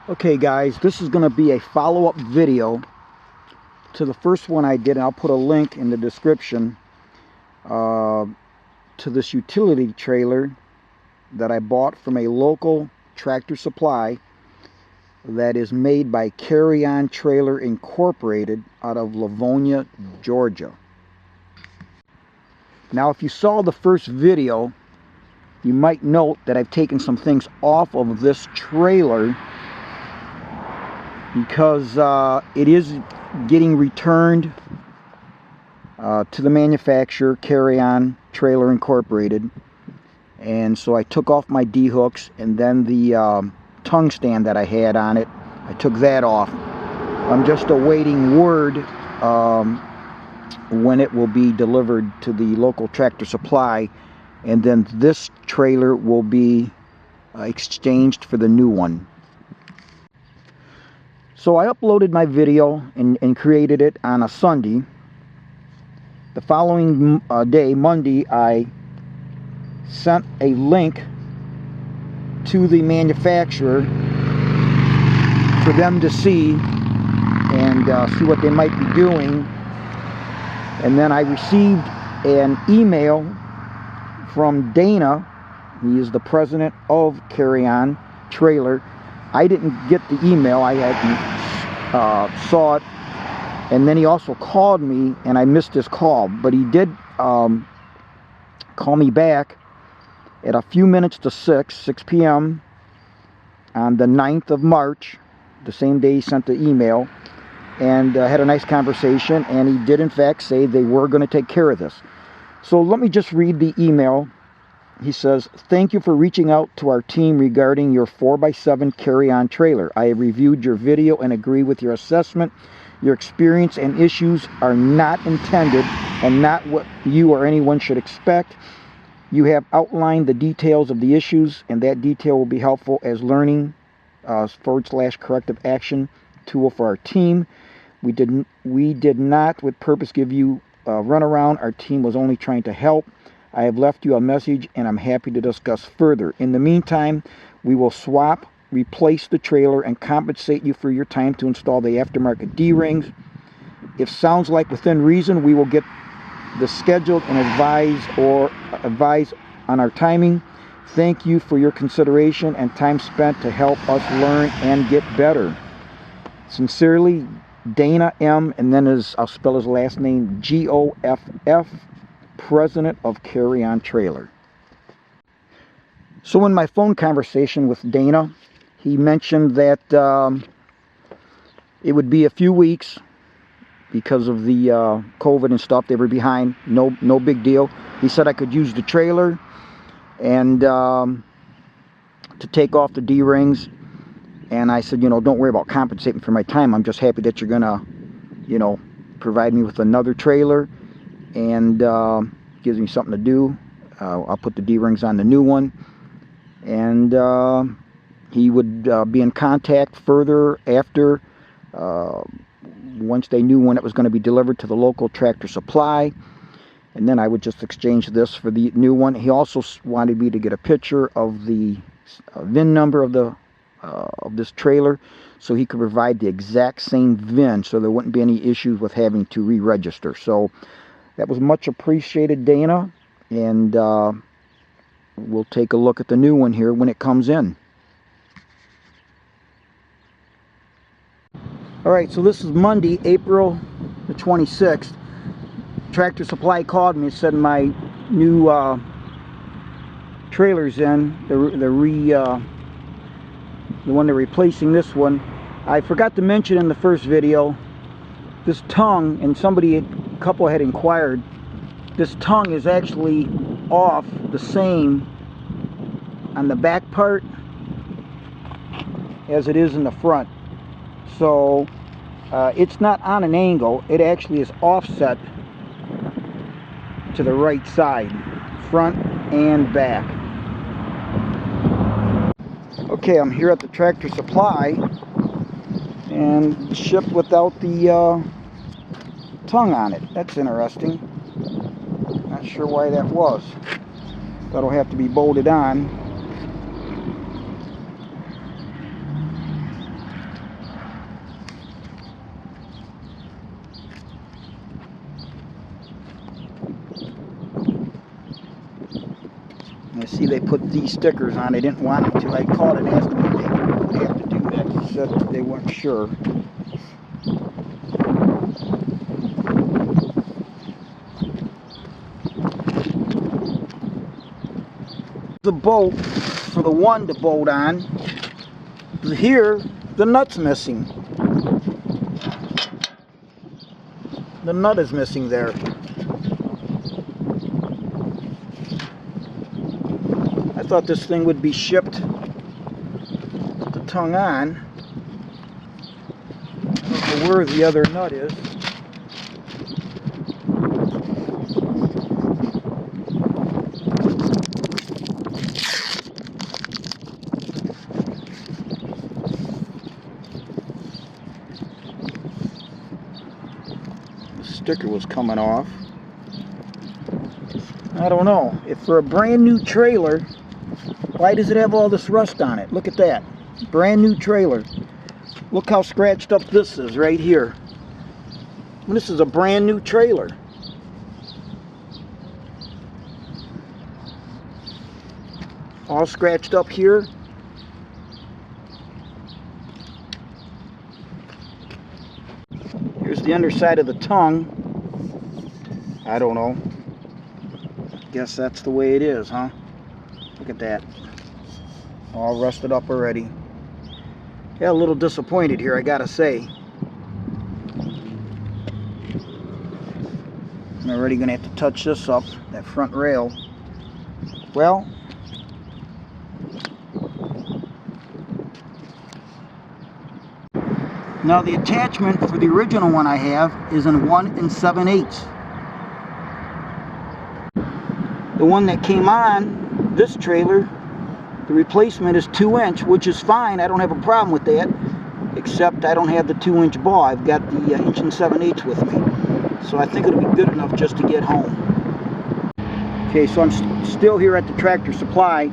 Okay guys, this is going to be a follow-up video to the first one I did, and I'll put a link in the description to this utility trailer that I bought from a local Tractor Supply that is made by Carry On Trailer Incorporated out of Livonia, Georgia. Now if you saw the first video, you might note that I've taken some things off of this trailer because it is getting returned to the manufacturer, Carry On Trailer Incorporated. And so I took off my D-hooks, and then the tongue stand that I had on it, I took that off. I'm just awaiting word when it will be delivered to the local Tractor Supply, and then this trailer will be exchanged for the new one. So I uploaded my video and created it on a Sunday. The following day, Monday, I sent a link to the manufacturer for them to see and see what they might be doing. And then I received an email from Dana. He is the president of Carry On Trailer. I didn't get the email. I hadn't saw it, and then he also called me, and I missed his call, but he did call me back at a few minutes to 6 p.m. on the 9th of March, the same day he sent the email, and had a nice conversation, and he did in fact say they were going to take care of this. So let me just read the email. He says, "Thank you for reaching out to our team regarding your 4x7 carry-on trailer. I have reviewed your video and agree with your assessment. Your experience and issues are not intended and not what you or anyone should expect. You have outlined the details of the issues, and that detail will be helpful as learning / corrective action tool for our team. We did not with purpose give you a runaround. Our team was only trying to help. I have left you a message, and I'm happy to discuss further. In the meantime, we will swap, replace the trailer, and compensate you for your time to install the aftermarket D-rings. If sounds like within reason, we will get this scheduled and advise on our timing. Thank you for your consideration and time spent to help us learn and get better. Sincerely, Dana M., and then I'll spell his last name, Goff, president of Carry On Trailer." So in my phone conversation with Dana, he mentioned that it would be a few weeks because of the COVID and stuff. They were behind. No big deal. He said I could use the trailer and to take off the D-rings. And I said, don't worry about compensating for my time. I'm just happy that you're gonna, provide me with another trailer, and gives me something to do. I'll put the D-rings on the new one, and he would be in contact further after once they knew when it was going to be delivered to the local Tractor Supply, and then I would just exchange this for the new one. He also wanted me to get a picture of the VIN number of this trailer, so he could provide the exact same VIN, so there wouldn't be any issues with having to re-register. So that was much appreciated, Dana, and we'll take a look at the new one here when it comes in. Alright, so this is Monday, April the 26th. Tractor Supply called me and said my new trailer's in. The one they're replacing this one. I forgot to mention in the first video, this tongue, and a couple had inquired, this tongue is actually off the same on the back part as it is in the front. So it's not on an angle, it actually is offset to the right side, front and back. Okay, I'm here at the Tractor Supply, and shipped without the tongue on it. That's interesting. Not sure why that was. That'll have to be bolted on. see they put these stickers on. They didn't want them to. I called and asked them if they have to do that. They said they weren't sure. The bolt for the one to bolt on. Here, the nut's missing. The nut is missing there. I thought this thing would be shipped with the tongue on. I don't know where the other nut is. The sticker was coming off. I don't know. If for a brand new trailer, why does it have all this rust on it? Look at that. Brand new trailer. Look how scratched up this is right here. This is a brand new trailer. All scratched up here. Here's the underside of the tongue. I don't know. Guess that's the way it is, huh? Look at that. All rusted up already. Yeah, a little disappointed here, I gotta say. I'm already gonna have to touch this up, that front rail. Well, now the attachment for the original one I have is in 1 7/8. The one that came on this trailer, the replacement is 2-inch, which is fine. I don't have a problem with that, except I don't have the 2-inch ball. I've got the 1 7/8 with me, so I think it'll be good enough just to get home. Okay, so I'm still here at the Tractor Supply,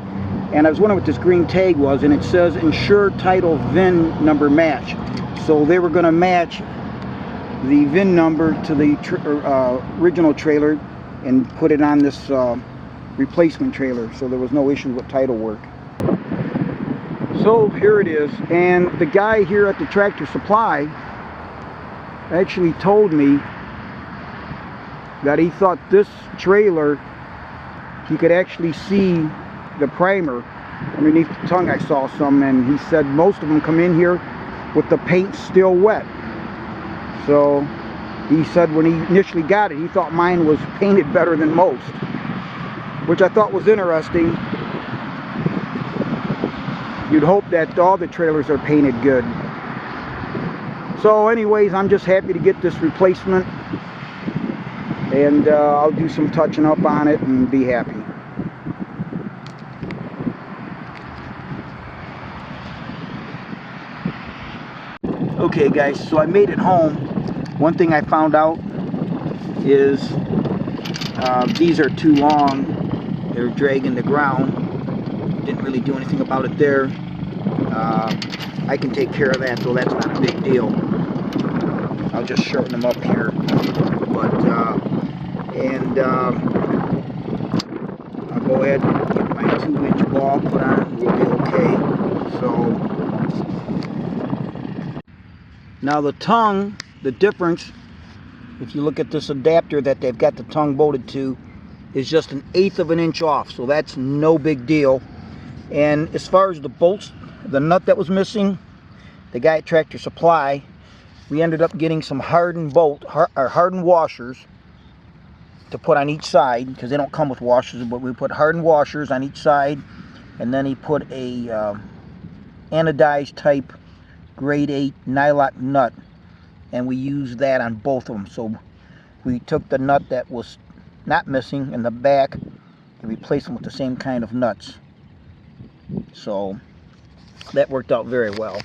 and I was wondering what this green tag was, and it says Ensure Title VIN Number Match. So they were going to match the VIN number to the original trailer and put it on this replacement trailer, so there was no issue with title work. So here it is, and the guy here at the Tractor Supply actually told me that he thought this trailer, he could actually see the primer underneath the tongue. I saw some, and he said most of them come in here with the paint still wet. So he said when he initially got it, he thought mine was painted better than most, which I thought was interesting. You'd hope that all the trailers are painted good. So anyways, I'm just happy to get this replacement, and I'll do some touching up on it and be happy. Okay guys, so I made it home. One thing I found out is these are too long. They're dragging the ground. Didn't really do anything about it there. I can take care of that, so that's not a big deal. I'll just shorten them up here. But I'll go ahead and get my 2-inch ball put on. We'll be okay. So now the tongue, the difference, if you look at this adapter that they've got the tongue bolted to, is just 1/8 of an inch off, so that's no big deal. And as far as the bolts, the nut that was missing, the guy at Tractor Supply, we ended up getting some hardened hardened washers to put on each side, because they don't come with washers, but we put hardened washers on each side, and then he put a anodized type grade 8 nylock nut, and we used that on both of them. So we took the nut that was not missing in the back and replaced them with the same kind of nuts. So that worked out very well.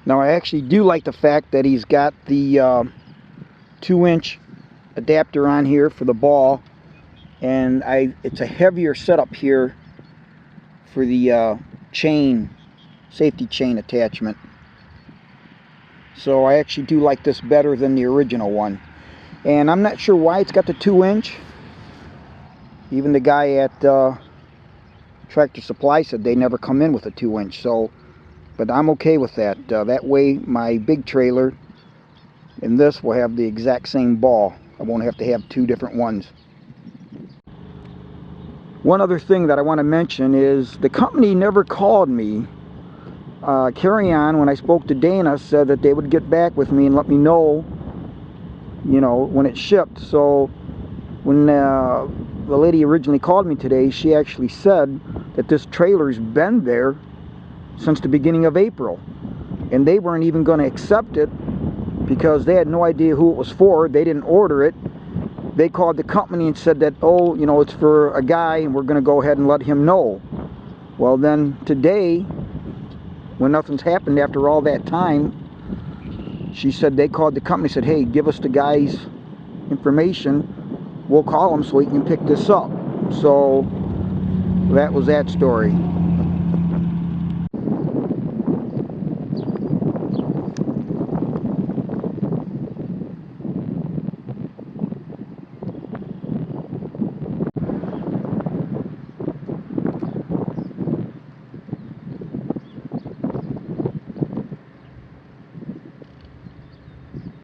Now I actually do like the fact that he's got the 2-inch adapter on here for the ball, and it's a heavier setup here for the safety chain attachment. So I actually do like this better than the original one. And I'm not sure why it's got the 2-inch. Even the guy at Tractor Supply said they never come in with a 2-inch. So, but I'm okay with that. That way my big trailer and this will have the exact same ball. I won't have to have two different ones. One other thing that I want to mention is the company never called me. Carry On, when I spoke to Dana, said that they would get back with me and let me know, you know, when it shipped. So when the lady originally called me today, she actually said that this trailer's been there since the beginning of April, and they weren't even going to accept it because they had no idea who it was for. They didn't order it. They called the company and said that, oh, you know, it's for a guy and we're going to go ahead and let him know. Well, then today, when nothing's happened after all that time, she said they called the company and said, hey, give us the guy's information. We'll call him so he can pick this up. So that was that story.